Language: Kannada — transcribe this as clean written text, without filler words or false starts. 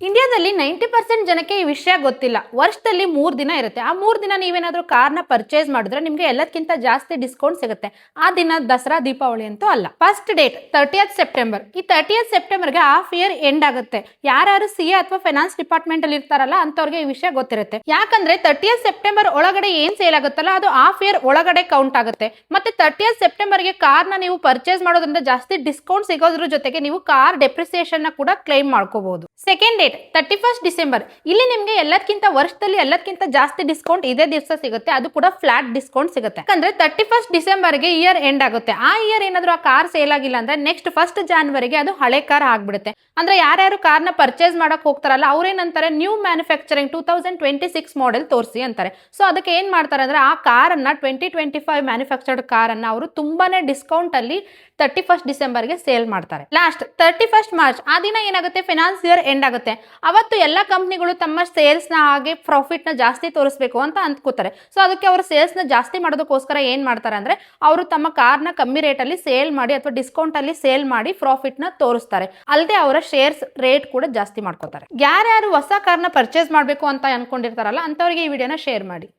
ಇಂಡಿಯಾದಲ್ಲಿ 90% ಜನಕ್ಕೆ ಈ ವಿಷಯ ಗೊತ್ತಿಲ್ಲ. ವರ್ಷದಲ್ಲಿ 3 ದಿನ ಇರುತ್ತೆ. ಆ 3 ದಿನ ನೀವೇನಾದ್ರೂ ಕಾರ್ನ ಪರ್ಚೇಸ್ ಮಾಡಿದ್ರೆ ನಿಮ್ಗೆ ಎಲ್ಲದಕ್ಕಿಂತ ಜಾಸ್ತಿ ಡಿಸ್ಕೌಂಟ್ ಸಿಗುತ್ತೆ. ಆ ದಿನ ದಸರಾ ದೀಪಾವಳಿ ಅಂತೂ ಅಲ್ಲ. First date 30th September. ಈ 30th ಸೆಪ್ಟೆಂಬರ್ಗೆ ಹಾಫ್ ಇಯರ್ ಎಂಡ್ ಆಗುತ್ತೆ. ಯಾರು ಸಿ ಎ ಅಥವಾ ಫೈನಾನ್ಸ್ ಡಿಪಾರ್ಟ್ಮೆಂಟ್ ಅಲ್ಲಿ ಇರ್ತಾರಲ್ಲ ಅಂತವ್ರಿಗೆ ಈ ವಿಷಯ ಗೊತ್ತಿರುತ್ತೆ. ಯಾಕಂದ್ರೆ 30th ಸೆಪ್ಟೆಂಬರ್ ಒಳಗಡೆ ಏನ್ ಸೇಲ್ ಆಗುತ್ತಲ್ಲ ಅದು ಹಾಫ್ ಇಯರ್ ಒಳಗಡೆ ಕೌಂಟ್ ಆಗುತ್ತೆ. ಮತ್ತೆ 30th ಸೆಪ್ಟೆಂಬರ್ಗೆ ಕಾರ್ನ ನೀವು ಪರ್ಚೇಸ್ ಮಾಡೋದ್ರಿಂದ ಜಾಸ್ತಿ ಡಿಸ್ಕೌಂಟ್ ಸಿಗೋದ್ರ ಜೊತೆಗೆ ನೀವು ಕಾರ್ ಡೆಪ್ರಿಸಿಯೇಷನ್ ನ ಕೂಡ ಕ್ಲೈಮ್ ಮಾಡ್ಕೋಬಹುದು. Second date 31st December. ಇಲ್ಲಿ ನಿಮ್ಗೆ ಎಲ್ಲದಕ್ಕಿಂತ ವರ್ಷದಲ್ಲಿ ಎಲ್ಲದಕ್ಕಿಂತ ಜಾಸ್ತಿ ಡಿಸ್ಕೌಂಟ್ ಇದೇ ದಿವಸ ಸಿಗುತ್ತೆ. ಅದು ಕೂಡ ಫ್ಲಾಟ್ ಡಿಸ್ಕೌಂಟ್ ಸಿಗುತ್ತೆ. ಯಾಕಂದ್ರೆ 31st ಡಿಸೆಂಬರ್ಗೆ ಇಯರ್ ಎಂಡ್ ಆಗುತ್ತೆ. ಆ ಇಯರ್ ಏನಾದ್ರು ಆ ಕಾರ್ ಸೇಲ್ ಆಗಿಲ್ಲ ಅಂದ್ರೆ ನೆಕ್ಸ್ಟ್ 1st ಜಾನ್ವರಿಗೆ ಅದು ಹಳೆ ಕಾರ್ ಆಗ್ಬಿಡುತ್ತೆ. ಅಂದ್ರೆ ಯಾರ್ಯಾರು ಕಾರ್ನ ಪರ್ಚೇಸ್ ಮಾಡಕ್ ಹೋಗ್ತಾರಲ್ಲ ಅವ್ರೇನಂತಾರೆ ನ್ಯೂ ಮ್ಯಾನುಫ್ಯಾಕ್ಚರಿಂಗ್ 2026 ಮಾಡೆಲ್ ತೋರಿಸಿ ಅಂತಾರೆ. ಸೊ ಅದಕ್ಕೆ ಏನ್ ಮಾಡ್ತಾರೆ ಅಂದ್ರೆ ಆ ಕಾರನ್ನ 2025 ಮ್ಯಾನುಫ್ಯಾಕ್ಚರ್ಡ್ ಕಾರನ್ನ ಅವರು ತುಂಬಾನೇ ಡಿಸ್ಕೌಂಟ್ ಅಲ್ಲಿ 31st ಡಿಸೆಂಬರ್ಗೆ ಸೇಲ್ ಮಾಡ್ತಾರೆ. Last 31st March. ಆ ದಿನ ಏನಾಗುತ್ತೆ ಫೈನಾನ್ಸ್ ಇಯರ್ ಎಂಡ್ ಆಗುತ್ತೆ. ಅವತ್ತು ಎಲ್ಲ ಕಂಪ್ನಿಗಳು ತಮ್ಮ ಸೇಲ್ಸ್ ನ ಹಾಗೆ ಪ್ರಾಫಿಟ್ ನ ಜಾಸ್ತಿ ತೋರಿಸಬೇಕು ಅಂತ ಅಂದ್ಕೋತಾರೆ. ಸೊ ಅದಕ್ಕೆ ಅವರು ಸೇಲ್ಸ್ ನ ಜಾಸ್ತಿ ಮಾಡೋದಕ್ಕೋಸ್ಕರ ಏನ್ ಮಾಡ್ತಾರೆ ಅಂದ್ರೆ ಅವರು ತಮ್ಮ ಕಾರ್ನ ಕಮ್ಮಿ ರೇಟ್ ಅಲ್ಲಿ ಸೇಲ್ ಮಾಡಿ ಅಥವಾ ಡಿಸ್ಕೌಂಟ್ ಅಲ್ಲಿ ಸೇಲ್ ಮಾಡಿ ಪ್ರಾಫಿಟ್ ನ ತೋರಿಸ್ತಾರೆ. ಅಲ್ಲದೆ ಅವರ ಶೇರ್ಸ್ ರೇಟ್ ಕೂಡ ಜಾಸ್ತಿ ಮಾಡ್ಕೋತಾರೆ. ಯಾರ್ಯಾರು ಹೊಸ ಕಾರ್ನ ಪರ್ಚೇಸ್ ಮಾಡಬೇಕು ಅಂತ ಅನ್ಕೊಂಡಿರ್ತಾರಲ್ಲ ಅಂತವರಿಗೆ ಈ ವಿಡಿಯೋನ ಶೇರ್ ಮಾಡಿ.